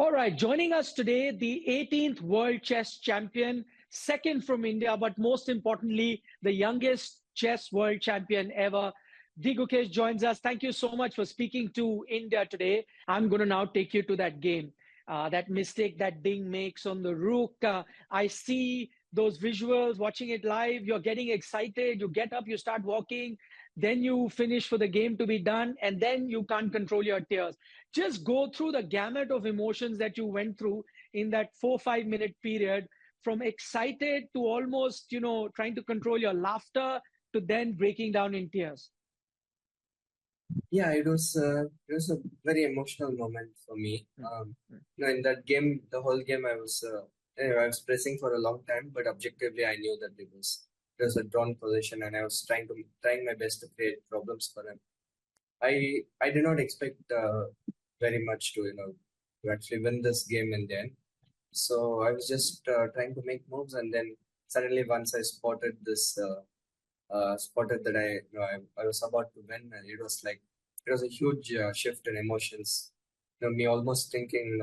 All right, joining us today, the 18th World Chess Champion, second from India, but most importantly, the youngest chess world champion ever. Gukesh joins us. Thank you so much for speaking to India today. I'm going to now take you to that game. That mistake that Ding makes on the rook. I see those visuals, watching it live. You're getting excited. You get up, you start walking. Then you finish for the game to be done, and then you can't control your tears. Just go through the gamut of emotions that you went through in that 4 5 minute period, from excited to almost, trying to control your laughter to then breaking down in tears. Yeah, it was a very emotional moment for me. In that game, the whole game, I was pressing for a long time, but objectively, I knew that it was a drawn position, and I was trying my best to create problems for him. I did not expect very much to actually win this game in the end. So I was just trying to make moves, and then suddenly once I spotted that I was about to win, and it was a huge shift in emotions. Me almost thinking,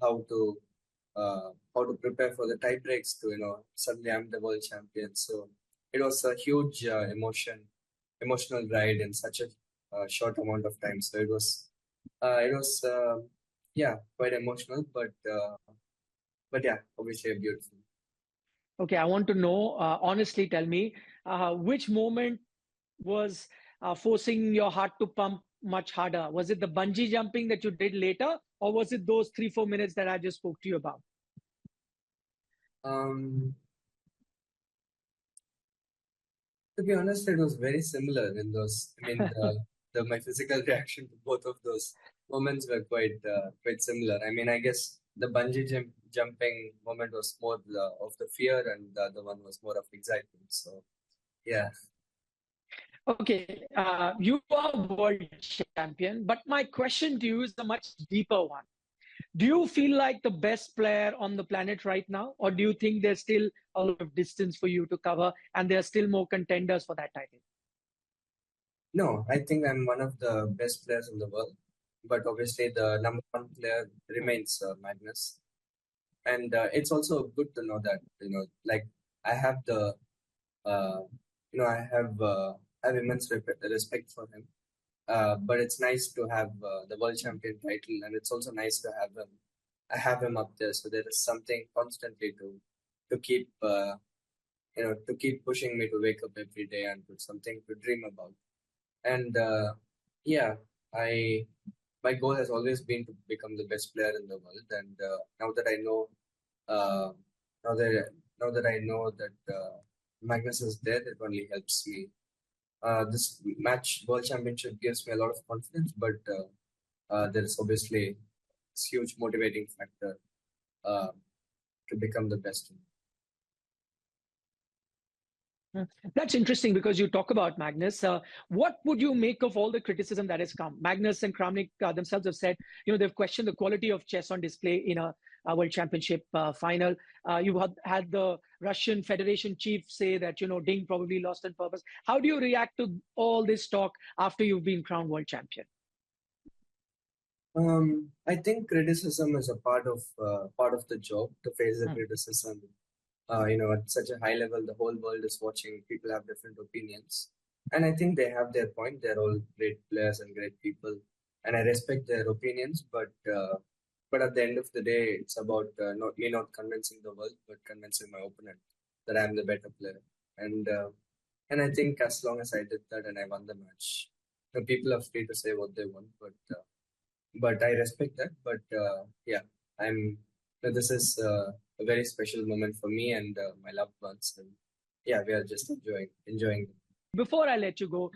how to prepare for the tie breaks to suddenly I'm the world champion. So it was a huge emotional ride in such a short amount of time. So it was yeah, quite emotional, but yeah, obviously beautiful. Okay, I want to know, honestly, tell me, which moment was forcing your heart to pump much harder? Was it the bungee jumping that you did later, or was it those 3 4 minutes that I just spoke to you about? Um, To be honest, it was very similar in those. I mean, my physical reaction to both of those moments were quite similar. I mean, I guess the jumping moment was more of the fear, and the other one was more of excitement. So yeah. Okay, you are world champion, but my question to you is a much deeper one. Do you feel like the best player on the planet right now, or do you think there's still a lot of distance for you to cover and there are still more contenders for that title? No, I think I'm one of the best players in the world, but obviously the number one player remains Magnus. And it's also good to know that like I have the uh, I have immense respect for him. But it's nice to have the world champion title, and it's also nice to have him. I have him up there, so there is something constantly to keep to keep pushing me to wake up every day and to something to dream about. And yeah, I my goal has always been to become the best player in the world. And now that I know, uh, now that I know that Magnus is there, it only helps me. This match, World Championship, gives me a lot of confidence, but there is obviously this huge motivating factor uh, to become the best. That's interesting because you talk about Magnus. What would you make of all the criticism that has come? Magnus and Kramnik themselves have said, they've questioned the quality of chess on display in a World Championship final. You had the Russian Federation chief say that, Ding probably lost on purpose. How do you react to all this talk after you've been crowned world champion? I think criticism is a part of the job to face the criticism. At such a high level, the whole world is watching. People have different opinions, and I think they have their point. They're all great players and great people, and I respect their opinions. But at the end of the day, it's about not convincing the world, but convincing my opponent that I'm the better player. And I think as long as I did that and I won the match, people are free to say what they want, but I respect that. But yeah, I'm. This is a very special moment for me and my loved ones, and yeah, we are just enjoying it. Before I let you go,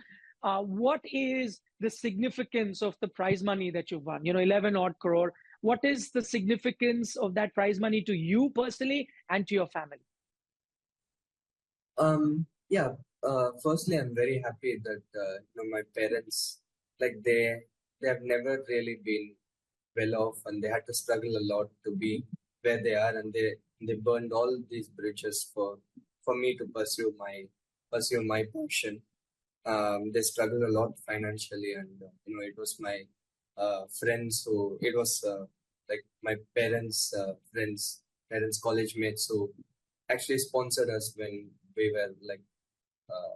what is the significance of the prize money that you've won? 11 odd crore. What is the significance of that prize money to you personally and to your family? Yeah. Firstly, I'm very happy that my parents, like they have never really been well off, and they had to struggle a lot to be where they are, and they burned all these bridges for me to pursue my passion. They struggled a lot financially, and it was my friends who it was. like my parents' friends, parents' college mates who actually sponsored us when we were like uh,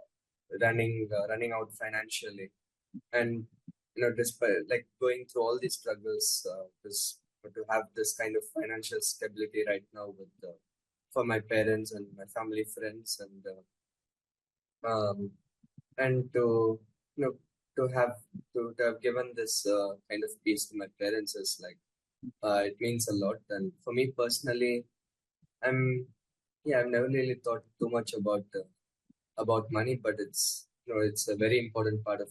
running out financially, and despite like going through all these struggles, this but to have this kind of financial stability right now with for my parents and my family friends, um, and you know to have given this kind of peace to my parents is like it means a lot. And for me personally, I'm yeah, I've never really thought too much about money, but it's a very important part of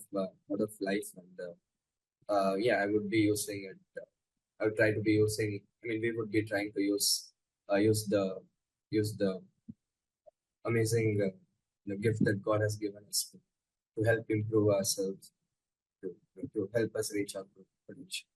life, and yeah, I would be using it. I would try to be using. I mean, we would be trying to use the amazing gift that God has given us to help improve ourselves, to help us reach our potential.